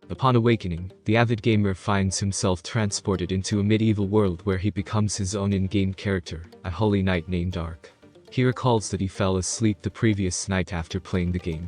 Upon awakening, the avid gamer finds himself transported into a medieval world where he becomes his own in-game character, a holy knight named Ark. He recalls that he fell asleep the previous night after playing the game.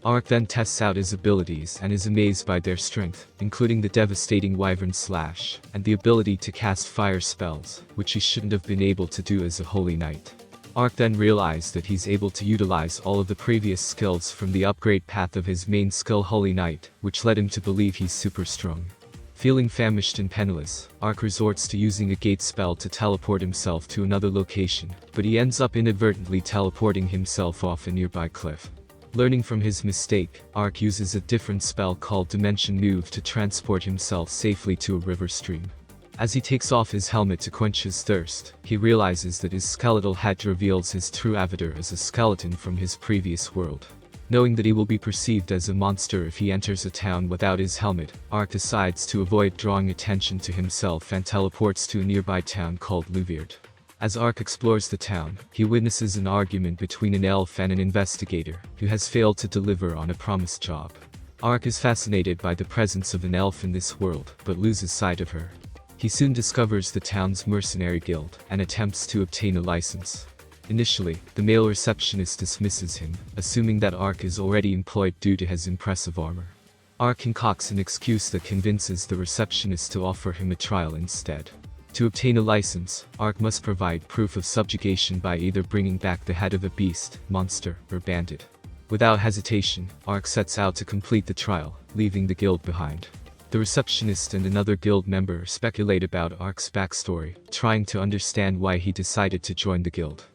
Ark then tests out his abilities and is amazed by their strength, including the devastating Wyvern Slash, and the ability to cast fire spells, which he shouldn't have been able to do as a holy knight. Ark then realized that he's able to utilize all of the previous skills from the upgrade path of his main skill Holy Knight, which led him to believe he's super strong. Feeling famished and penniless, Ark resorts to using a gate spell to teleport himself to another location, but he ends up inadvertently teleporting himself off a nearby cliff. Learning from his mistake, Ark uses a different spell called Dimension Move to transport himself safely to a river stream. As he takes off his helmet to quench his thirst, he realizes that his skeletal hat reveals his true avatar as a skeleton from his previous world. Knowing that he will be perceived as a monster if he enters a town without his helmet, Ark decides to avoid drawing attention to himself and teleports to a nearby town called Louviard. As Ark explores the town, he witnesses an argument between an elf and an investigator, who has failed to deliver on a promised job. Ark is fascinated by the presence of an elf in this world, but loses sight of her. He soon discovers the town's mercenary guild, and attempts to obtain a license. Initially, the male receptionist dismisses him, assuming that Ark is already employed due to his impressive armor. Ark concocts an excuse that convinces the receptionist to offer him a trial instead. To obtain a license, Ark must provide proof of subjugation by either bringing back the head of a beast, monster, or bandit. Without hesitation, Ark sets out to complete the trial, leaving the guild behind. The receptionist and another guild member speculate about Ark's backstory, trying to understand why he decided to join the guild.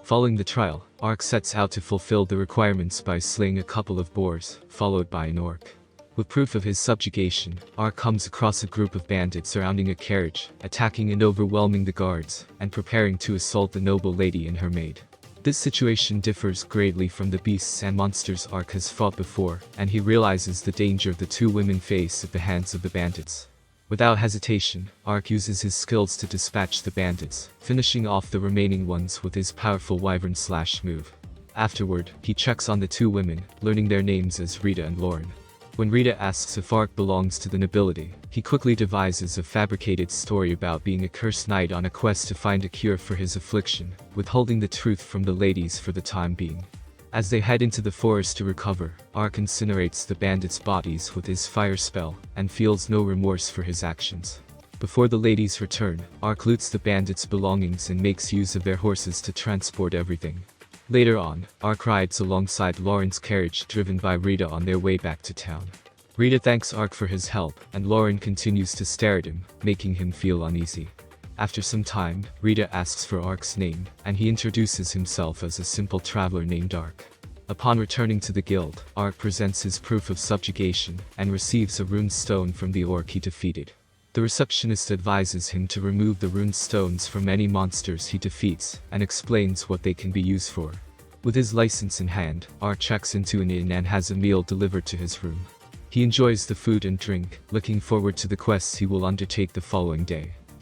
Following the trial, Ark sets out to fulfill the requirements by slaying a couple of boars, followed by an orc. With proof of his subjugation, Ark comes across a group of bandits surrounding a carriage, attacking and overwhelming the guards, and preparing to assault the noble lady and her maid. This situation differs greatly from the beasts and monsters Ark has fought before, and he realizes the danger the two women face at the hands of the bandits. Without hesitation, Ark uses his skills to dispatch the bandits, finishing off the remaining ones with his powerful Wyvern Slash move. Afterward, he checks on the two women, learning their names as Rita and Lauren. When Rita asks if Ark belongs to the nobility, he quickly devises a fabricated story about being a cursed knight on a quest to find a cure for his affliction, withholding the truth from the ladies for the time being. As they head into the forest to recover, Ark incinerates the bandits' bodies with his fire spell, and feels no remorse for his actions. Before the ladies return, Ark loots the bandits' belongings and makes use of their horses to transport everything. Later on, Ark rides alongside Lauren's carriage driven by Rita on their way back to town. Rita thanks Ark for his help, and Lauren continues to stare at him, making him feel uneasy. After some time, Rita asks for Ark's name, and he introduces himself as a simple traveler named Ark. Upon returning to the guild, Ark presents his proof of subjugation, and receives a rune stone from the orc he defeated. The receptionist advises him to remove the rune stones from any monsters he defeats, and explains what they can be used for. With his license in hand, Ark checks into an inn and has a meal delivered to his room. He enjoys the food and drink, looking forward to the quests he will undertake the following day.